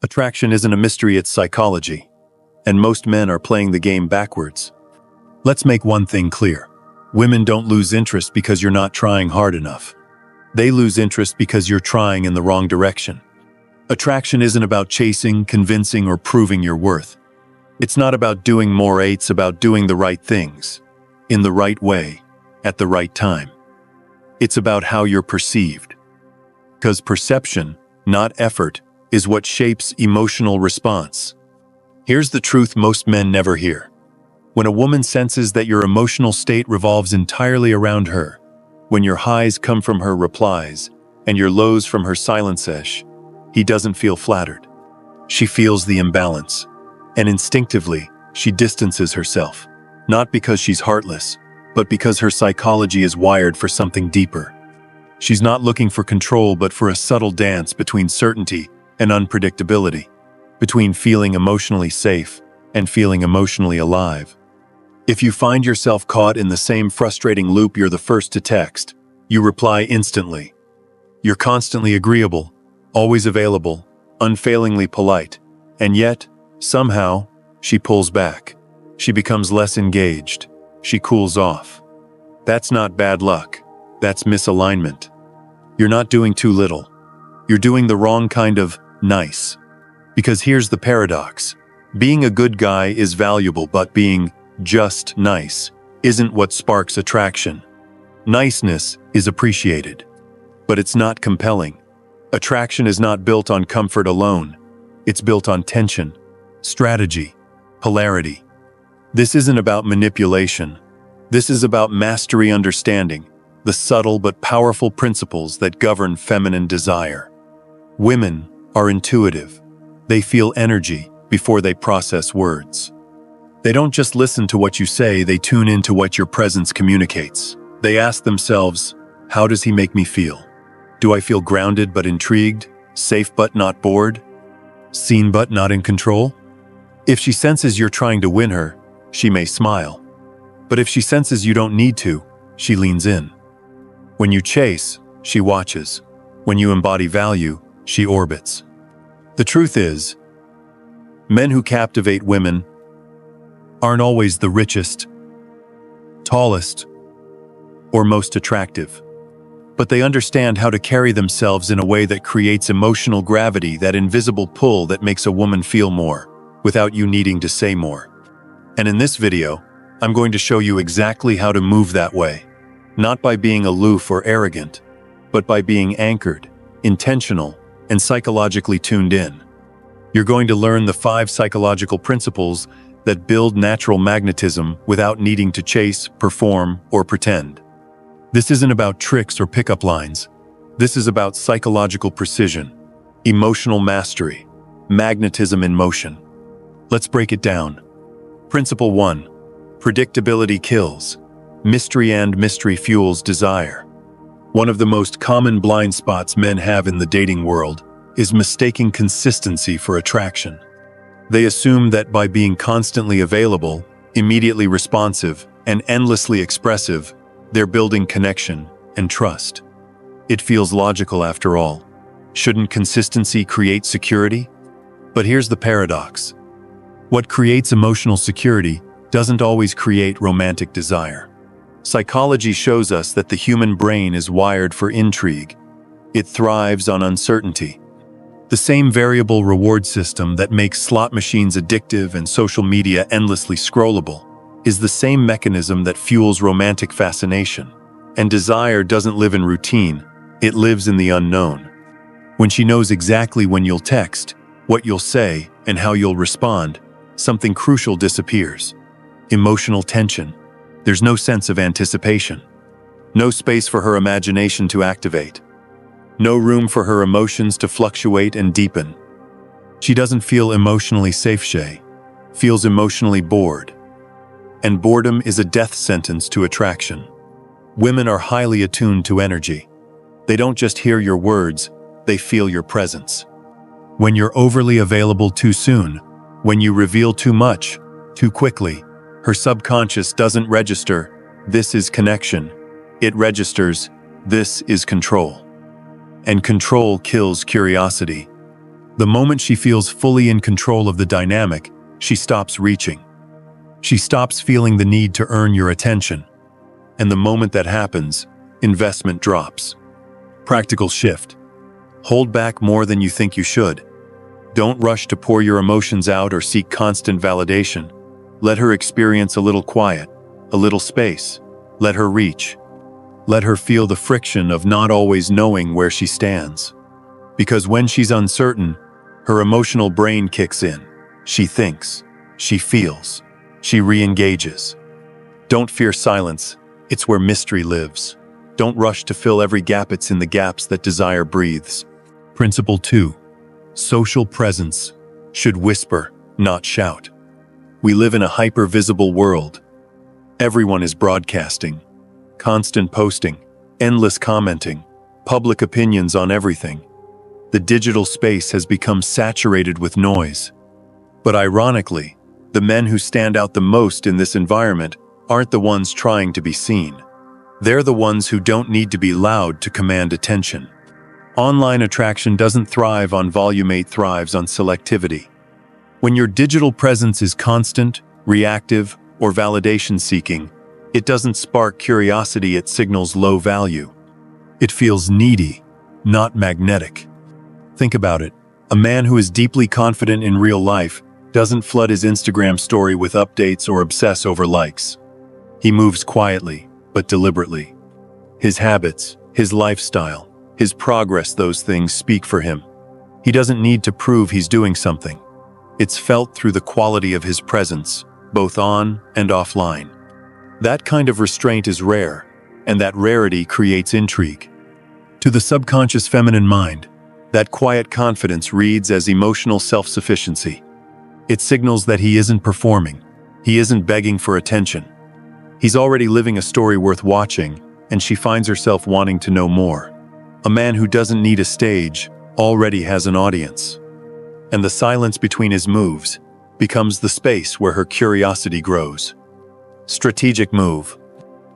Attraction isn't a mystery, it's psychology. And most men are playing the game backwards. Let's make one thing clear. Women don't lose interest because you're not trying hard enough. They lose interest because you're trying in the wrong direction. Attraction isn't about chasing, convincing, or proving your worth. It's not about doing more, it's about doing the right things, in the right way, at the right time. It's about how you're perceived. Because perception, not effort, is what shapes emotional response. Here's the truth most men never hear. When a woman senses that your emotional state revolves entirely around her, when your highs come from her replies and your lows from her silences, he doesn't feel flattered. She feels the imbalance, and instinctively, she distances herself, not because she's heartless, but because her psychology is wired for something deeper. She's not looking for control, but for a subtle dance between certainty and unpredictability, between feeling emotionally safe and feeling emotionally alive. If you find yourself caught in the same frustrating loop, you're the first to text. You reply instantly. You're constantly agreeable, always available, unfailingly polite, and yet, somehow, she pulls back. She becomes less engaged. She cools off. That's not bad luck. That's misalignment. You're not doing too little. You're doing the wrong kind of nice. Because here's the paradox. Being a good guy is valuable, but being just nice isn't what sparks attraction. Niceness is appreciated, but it's not compelling. Attraction is not built on comfort alone. It's built on tension, strategy, polarity. This isn't about manipulation. This is about mastery, understanding the subtle but powerful principles that govern feminine desire. Women are intuitive. They feel energy before they process words. They don't just listen to what you say, they tune into what your presence communicates. They ask themselves, how does he make me feel? Do I feel grounded but intrigued? Safe but not bored? Seen but not in control? If she senses you're trying to win her, she may smile. But if she senses you don't need to, she leans in. When you chase, she watches. When you embody value, she orbits. The truth is, men who captivate women aren't always the richest, tallest, or most attractive. But they understand how to carry themselves in a way that creates emotional gravity, that invisible pull that makes a woman feel more, without you needing to say more. And in this video, I'm going to show you exactly how to move that way. Not by being aloof or arrogant, but by being anchored, intentional, and psychologically tuned in. You're going to learn the 5 psychological principles that build natural magnetism without needing to chase, perform, or pretend. This isn't about tricks or pickup lines. This is about psychological precision, emotional mastery, magnetism in motion. Let's break it down. Principle 1. Predictability kills. Mystery fuels desire. One of the most common blind spots men have in the dating world is mistaking consistency for attraction. They assume that by being constantly available, immediately responsive, and endlessly expressive, they're building connection and trust. It feels logical after all. Shouldn't consistency create security? But here's the paradox. What creates emotional security doesn't always create romantic desire. Psychology shows us that the human brain is wired for intrigue. It thrives on uncertainty. The same variable reward system that makes slot machines addictive and social media endlessly scrollable is the same mechanism that fuels romantic fascination. And desire doesn't live in routine, it lives in the unknown. When she knows exactly when you'll text, what you'll say, and how you'll respond, something crucial disappears. Emotional tension. There's no sense of anticipation. No space for her imagination to activate. No room for her emotions to fluctuate and deepen. She doesn't feel emotionally safe, she feels emotionally bored. And boredom is a death sentence to attraction. Women are highly attuned to energy. They don't just hear your words, they feel your presence. When you're overly available too soon, when you reveal too much, too quickly, her subconscious doesn't register, this is connection. It registers, this is control. And control kills curiosity. The moment she feels fully in control of the dynamic, she stops reaching. She stops feeling the need to earn your attention. And the moment that happens, investment drops. Practical shift. Hold back more than you think you should. Don't rush to pour your emotions out or seek constant validation. Let her experience a little quiet, a little space. Let her reach. Let her feel the friction of not always knowing where she stands. Because when she's uncertain, her emotional brain kicks in. She thinks, she feels, she re-engages. Don't fear silence. It's where mystery lives. Don't rush to fill every gap. It's in the gaps that desire breathes. Principle 2. Social presence should whisper, not shout. We live in a hyper-visible world. Everyone is broadcasting, constant posting, endless commenting, public opinions on everything. The digital space has become saturated with noise. But ironically, the men who stand out the most in this environment aren't the ones trying to be seen. They're the ones who don't need to be loud to command attention. Online attraction doesn't thrive on volume, it thrives on selectivity. When your digital presence is constant, reactive, or validation-seeking, it doesn't spark curiosity, it signals low value. It feels needy, not magnetic. Think about it. A man who is deeply confident in real life doesn't flood his Instagram story with updates or obsess over likes. He moves quietly, but deliberately. His habits, his lifestyle, his progress, those things speak for him. He doesn't need to prove he's doing something. It's felt through the quality of his presence, both on and offline. That kind of restraint is rare, and that rarity creates intrigue. To the subconscious feminine mind, that quiet confidence reads as emotional self-sufficiency. It signals that he isn't performing. He isn't begging for attention. He's already living a story worth watching, and she finds herself wanting to know more. A man who doesn't need a stage already has an audience. And the silence between his moves becomes the space where her curiosity grows. Strategic move.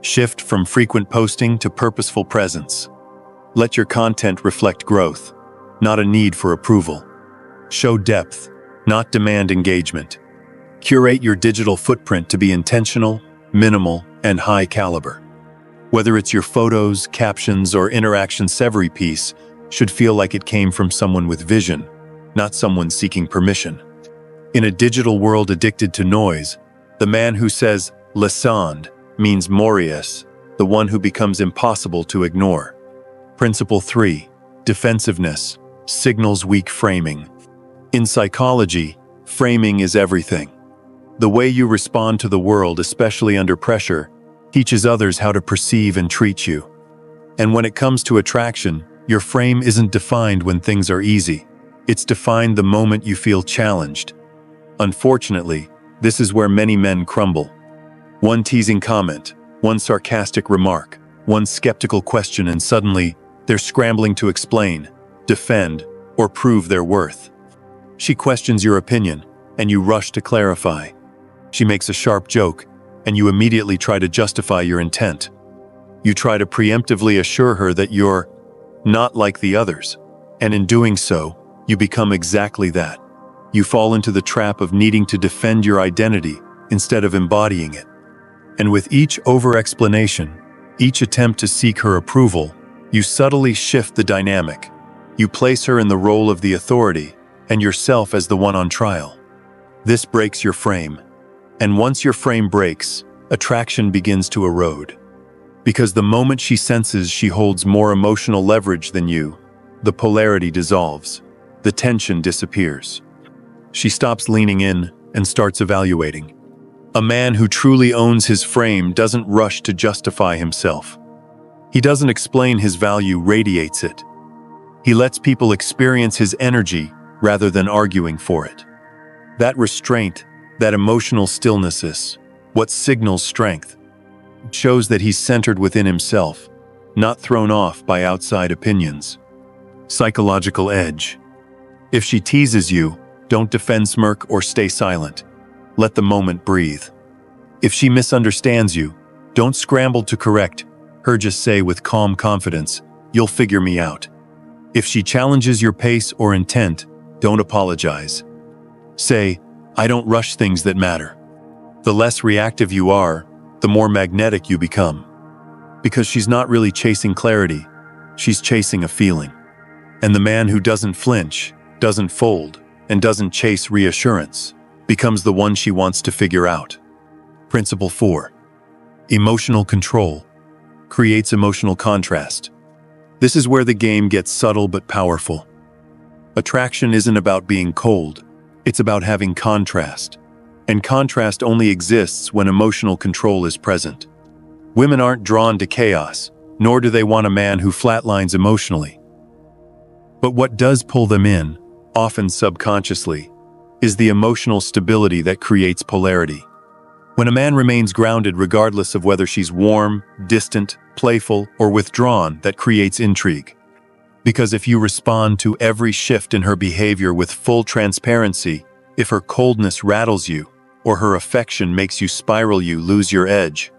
Shift from frequent posting to purposeful presence. Let your content reflect growth, not a need for approval. Show depth, not demand engagement. Curate your digital footprint to be intentional, minimal, and high caliber. Whether it's your photos, captions, or interactions, every piece should feel like it came from someone with vision, not someone seeking permission. In a digital world addicted to noise, the man who says "laissand" means Morius, the one who becomes impossible to ignore. Principle 3. Defensiveness signals weak framing. In psychology, framing is everything. The way you respond to the world, especially under pressure, teaches others how to perceive and treat you. And when it comes to attraction, your frame isn't defined when things are easy. It's defined the moment you feel challenged. Unfortunately, this is where many men crumble. One teasing comment, one sarcastic remark, one skeptical question, and suddenly they're scrambling to explain, defend, or prove their worth. She questions your opinion, and you rush to clarify. She makes a sharp joke, and you immediately try to justify your intent. You try to preemptively assure her that you're not like the others, and in doing so, you become exactly that. You fall into the trap of needing to defend your identity instead of embodying it. And with each over-explanation, each attempt to seek her approval, you subtly shift the dynamic. You place her in the role of the authority and yourself as the one on trial. This breaks your frame. And once your frame breaks, attraction begins to erode. Because the moment she senses she holds more emotional leverage than you, the polarity dissolves. The tension disappears. She stops leaning in and starts evaluating. A man who truly owns his frame doesn't rush to justify himself. He doesn't explain his value, radiates it. He lets people experience his energy rather than arguing for it. That restraint, that emotional stillness is what signals strength. It shows that he's centered within himself, not thrown off by outside opinions. Psychological edge. If she teases you, don't defend, smirk, or stay silent. Let the moment breathe. If she misunderstands you, don't scramble to correct her, just say with calm confidence, "You'll figure me out." If she challenges your pace or intent, Don't apologize. Say, I don't rush things that matter. The less reactive you are, the more magnetic you become. Because she's not really chasing clarity, she's chasing a feeling. And the man who doesn't flinch, doesn't fold, and doesn't chase reassurance becomes the one she wants to figure out. Principle 4. Emotional control creates emotional contrast. This is where the game gets subtle but powerful. Attraction isn't about being cold, it's about having contrast. And contrast only exists when emotional control is present. Women aren't drawn to chaos, nor do they want a man who flatlines emotionally. But what does pull them in, often subconsciously, is the emotional stability that creates polarity. When a man remains grounded regardless of whether she's warm, distant, playful, or withdrawn, that creates intrigue. Because if you respond to every shift in her behavior with full transparency, if her coldness rattles you, or her affection makes you spiral, you lose your edge.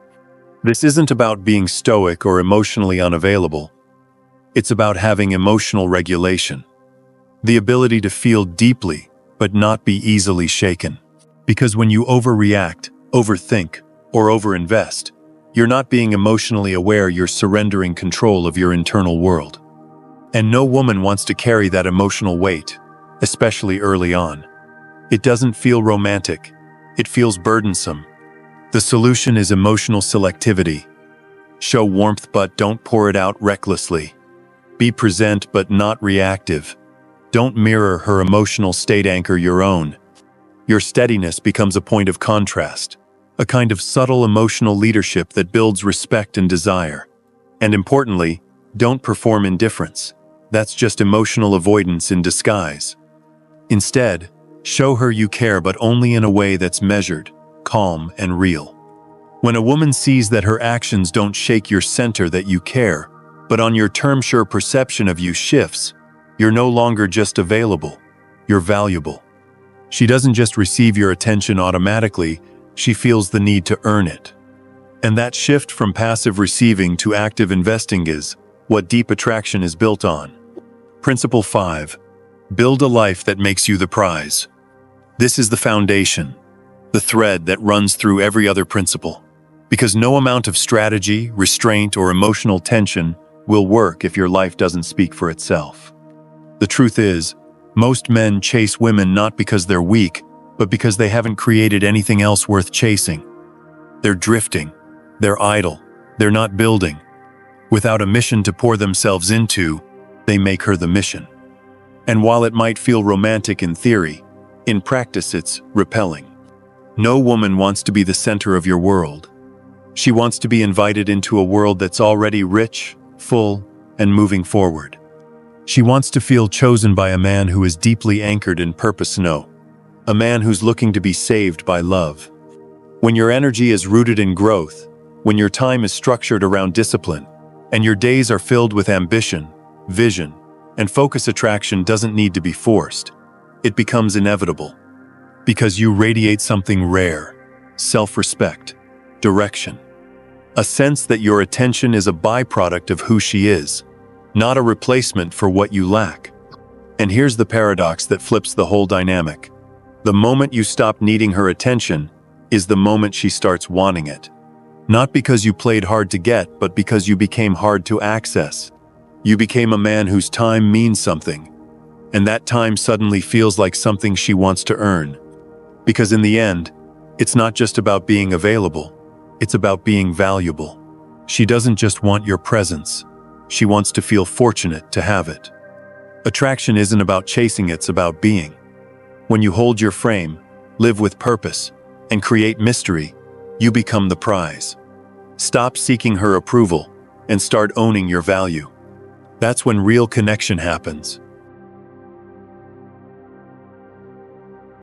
This isn't about being stoic or emotionally unavailable. It's about having emotional regulation. The ability to feel deeply, but not be easily shaken. Because when you overreact, overthink, or overinvest, you're not being emotionally aware, you're surrendering control of your internal world. And no woman wants to carry that emotional weight, especially early on. It doesn't feel romantic. It feels burdensome. The solution is emotional selectivity. Show warmth but don't pour it out recklessly. Be present but not reactive. Don't mirror her emotional state, anchor your own. Your steadiness becomes a point of contrast, a kind of subtle emotional leadership that builds respect and desire. And importantly, don't perform indifference. That's just emotional avoidance in disguise. Instead, show her you care, but only in a way that's measured, calm, and real. When a woman sees that her actions don't shake your center, that you care, but on your terms your perception of you shifts, you're no longer just available, you're valuable. She doesn't just receive your attention automatically, she feels the need to earn it. And that shift from passive receiving to active investing is what deep attraction is built on. Principle 5. Build a life that makes you the prize. This is the foundation, the thread that runs through every other principle. Because no amount of strategy, restraint, or emotional tension will work if your life doesn't speak for itself. The truth is, most men chase women not because they're weak, but because they haven't created anything else worth chasing. They're drifting, they're idle, they're not building. Without a mission to pour themselves into, they make her the mission. And while it might feel romantic in theory, in practice it's repelling. No woman wants to be the center of your world. She wants to be invited into a world that's already rich, full, and moving forward. She wants to feel chosen by a man who is deeply anchored in purpose, a man who's looking to be saved by love. When your energy is rooted in growth, when your time is structured around discipline, and your days are filled with ambition, vision, and focus, attraction doesn't need to be forced. It becomes inevitable. Because you radiate something rare: self-respect, direction. A sense that your attention is a byproduct of who she is, not a replacement for what you lack. And here's the paradox that flips the whole dynamic. The moment you stop needing her attention is the moment she starts wanting it. Not because you played hard to get, but because you became hard to access. You became a man whose time means something, and that time suddenly feels like something she wants to earn. Because in the end, it's not just about being available, it's about being valuable. She doesn't just want your presence, she wants to feel fortunate to have it. Attraction isn't about chasing, it's about being. When you hold your frame, live with purpose, and create mystery, you become the prize. Stop seeking her approval and start owning your value. That's when real connection happens.